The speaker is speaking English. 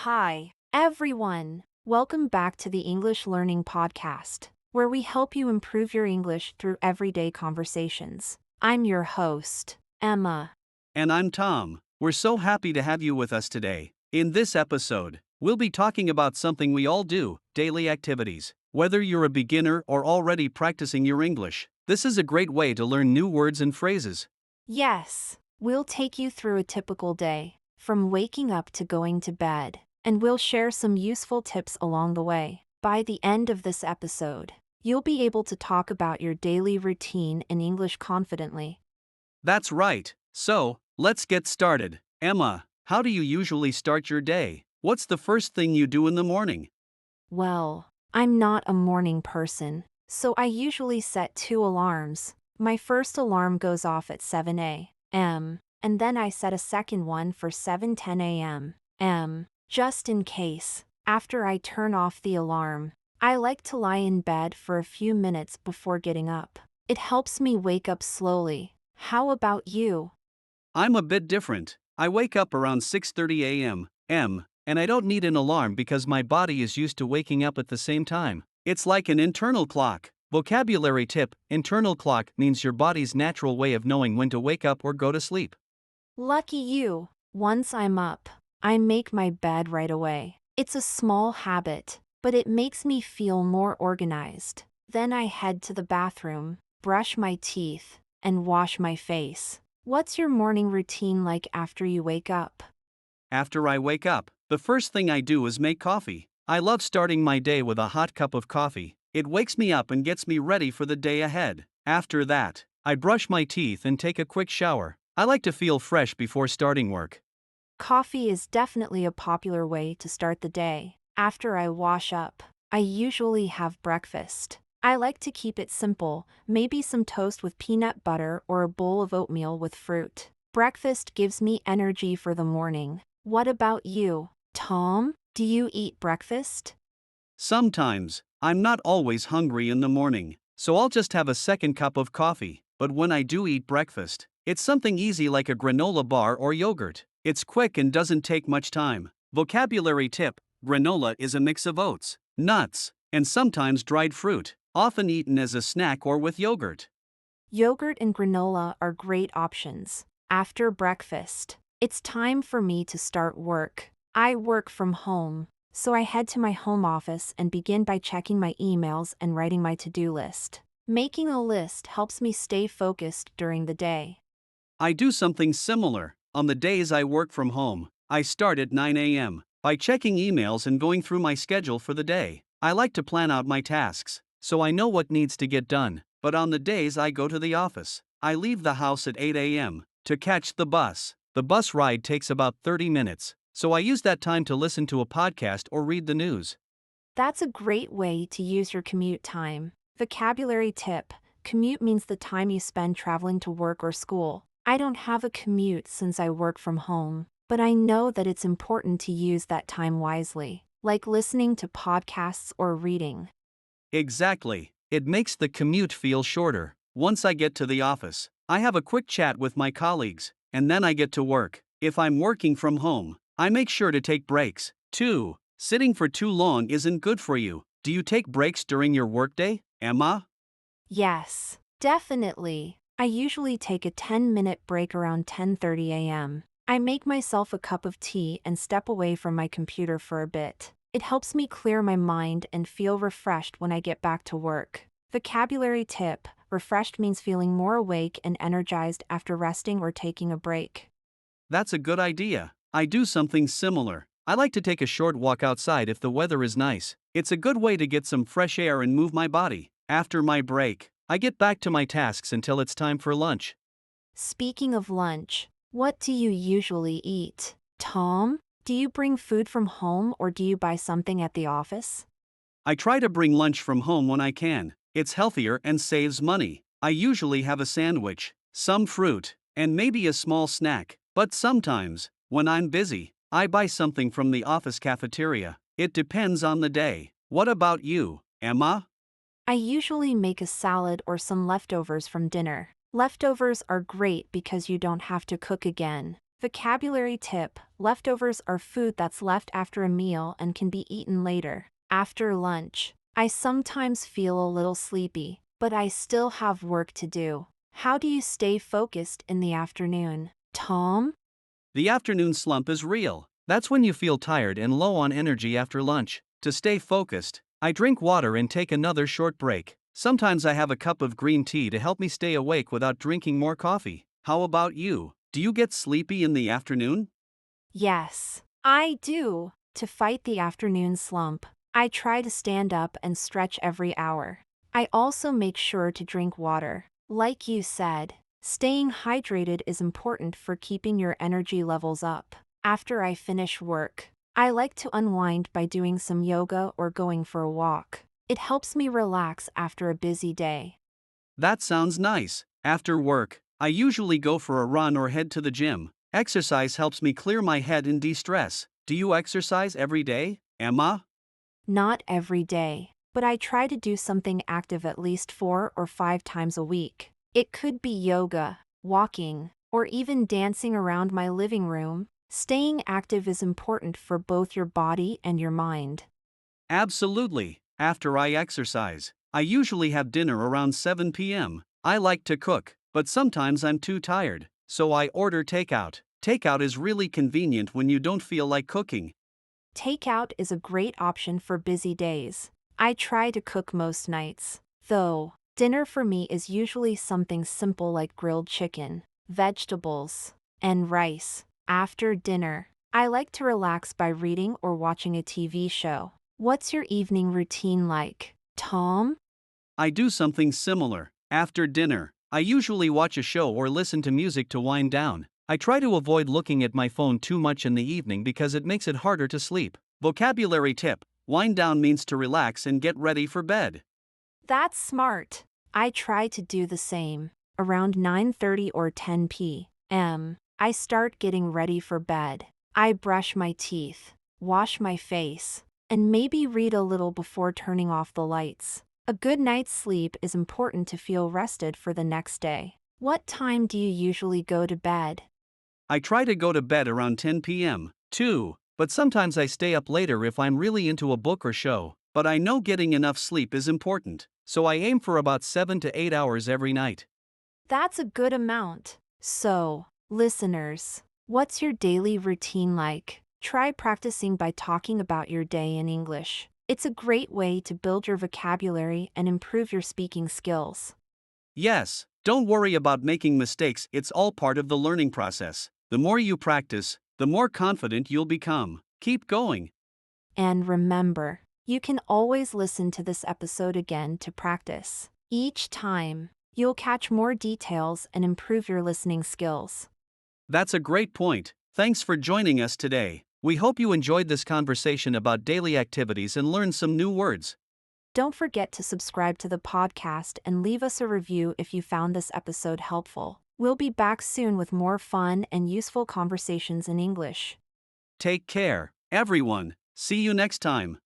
Hi, everyone. Welcome back to the English Learning Podcast, where we help you improve your English through everyday conversations. I'm your host, Emma. And I'm Tom. We're so happy to have you with us today. In this episode, we'll be talking about something we all do, daily activities. Whether you're a beginner or already practicing your English, this is a great way to learn new words and phrases. Yes, we'll take you through a typical day, from waking up to going to bed, and we'll share some useful tips along the way. By the end of this episode, you'll be able to talk about your daily routine in English confidently. That's right. So, let's get started. Emma, how do you usually start your day? What's the first thing you do in the morning? Well, I'm not a morning person, so I usually set two alarms. My first alarm goes off at 7 a.m., and then I set a second one for 7:10 a.m., just in case. After I turn off the alarm, I like to lie in bed for a few minutes before getting up. It helps me wake up slowly. How about you? I'm a bit different. I wake up around 6:30 a.m. And I don't need an alarm because my body is used to waking up at the same time. It's like an internal clock. Vocabulary tip: internal clock means your body's natural way of knowing when to wake up or go to sleep. Lucky you. Once I'm up, I make my bed right away. It's a small habit, but it makes me feel more organized. Then I head to the bathroom, brush my teeth, and wash my face. What's your morning routine like after you wake up? After I wake up, the first thing I do is make coffee. I love starting my day with a hot cup of coffee. It wakes me up and gets me ready for the day ahead. After that, I brush my teeth and take a quick shower. I like to feel fresh before starting work. Coffee is definitely a popular way to start the day. After I wash up, I usually have breakfast. I like to keep it simple, maybe some toast with peanut butter or a bowl of oatmeal with fruit. Breakfast gives me energy for the morning. What about you, Tom? Do you eat breakfast? Sometimes, I'm not always hungry in the morning, so I'll just have a second cup of coffee. But when I do eat breakfast, it's something easy like a granola bar or yogurt. It's quick and doesn't take much time. Vocabulary tip: granola is a mix of oats, nuts, and sometimes dried fruit, often eaten as a snack or with yogurt. Yogurt and granola are great options. After breakfast, it's time for me to start work. I work from home, so I head to my home office and begin by checking my emails and writing my to-do list. Making a list helps me stay focused during the day. I do something similar. On the days I work from home, I start at 9 a.m. by checking emails and going through my schedule for the day. I like to plan out my tasks, so I know what needs to get done. But on the days I go to the office, I leave the house at 8 a.m. to catch the bus. The bus ride takes about 30 minutes, so I use that time to listen to a podcast or read the news. That's a great way to use your commute time. Vocabulary tip: commute means the time you spend traveling to work or school. I don't have a commute since I work from home, but I know that it's important to use that time wisely, like listening to podcasts or reading. Exactly. It makes the commute feel shorter. Once I get to the office, I have a quick chat with my colleagues, and then I get to work. If I'm working from home, I make sure to take breaks, too. Sitting for too long isn't good for you. Do you take breaks during your workday, Emma? Yes, definitely. I usually take a 10-minute break around 10:30 a.m. I make myself a cup of tea and step away from my computer for a bit. It helps me clear my mind and feel refreshed when I get back to work. Vocabulary tip: refreshed means feeling more awake and energized after resting or taking a break. That's a good idea. I do something similar. I like to take a short walk outside if the weather is nice. It's a good way to get some fresh air and move my body. After my break, I get back to my tasks until it's time for lunch. Speaking of lunch, what do you usually eat, Tom? Do you bring food from home or do you buy something at the office? I try to bring lunch from home when I can. It's healthier and saves money. I usually have a sandwich, some fruit, and maybe a small snack. But sometimes, when I'm busy, I buy something from the office cafeteria. It depends on the day. What about you, Emma? I usually make a salad or some leftovers from dinner. Leftovers are great because you don't have to cook again. Vocabulary tip: leftovers are food that's left after a meal and can be eaten later. After lunch, I sometimes feel a little sleepy, but I still have work to do. How do you stay focused in the afternoon, Tom? The afternoon slump is real. That's when you feel tired and low on energy after lunch. To stay focused, I drink water and take another short break. Sometimes I have a cup of green tea to help me stay awake without drinking more coffee. How about you? Do you get sleepy in the afternoon? Yes, I do. To fight the afternoon slump, I try to stand up and stretch every hour. I also make sure to drink water. Like you said, staying hydrated is important for keeping your energy levels up. After I finish work, I like to unwind by doing some yoga or going for a walk. It helps me relax after a busy day. That sounds nice. After work, I usually go for a run or head to the gym. Exercise helps me clear my head and de-stress. Do you exercise every day, Emma? Not every day, but I try to do something active at least 4 or 5 times a week. It could be yoga, walking, or even dancing around my living room. Staying active is important for both your body and your mind. Absolutely. After I exercise, I usually have dinner around 7 p.m. I like to cook, but sometimes I'm too tired, so I order takeout. Takeout is really convenient when you don't feel like cooking. Takeout is a great option for busy days. I try to cook most nights, though. Dinner for me is usually something simple like grilled chicken, vegetables, and rice. After dinner, I like to relax by reading or watching a TV show. What's your evening routine like, Tom? I do something similar. After dinner, I usually watch a show or listen to music to wind down. I try to avoid looking at my phone too much in the evening because it makes it harder to sleep. Vocabulary tip: wind down means to relax and get ready for bed. That's smart. I try to do the same. Around 9:30 or 10 p.m., I start getting ready for bed. I brush my teeth, wash my face, and maybe read a little before turning off the lights. A good night's sleep is important to feel rested for the next day. What time do you usually go to bed? I try to go to bed around 10 p.m., too, but sometimes I stay up later if I'm really into a book or show. But I know getting enough sleep is important, so I aim for about 7 to 8 hours every night. That's a good amount. So, listeners, what's your daily routine like? Try practicing by talking about your day in English. It's a great way to build your vocabulary and improve your speaking skills. Yes, don't worry about making mistakes, it's all part of the learning process. The more you practice, the more confident you'll become. Keep going. And remember, you can always listen to this episode again to practice. Each time, you'll catch more details and improve your listening skills. That's a great point. Thanks for joining us today. We hope you enjoyed this conversation about daily activities and learned some new words. Don't forget to subscribe to the podcast and leave us a review if you found this episode helpful. We'll be back soon with more fun and useful conversations in English. Take care, everyone. See you next time.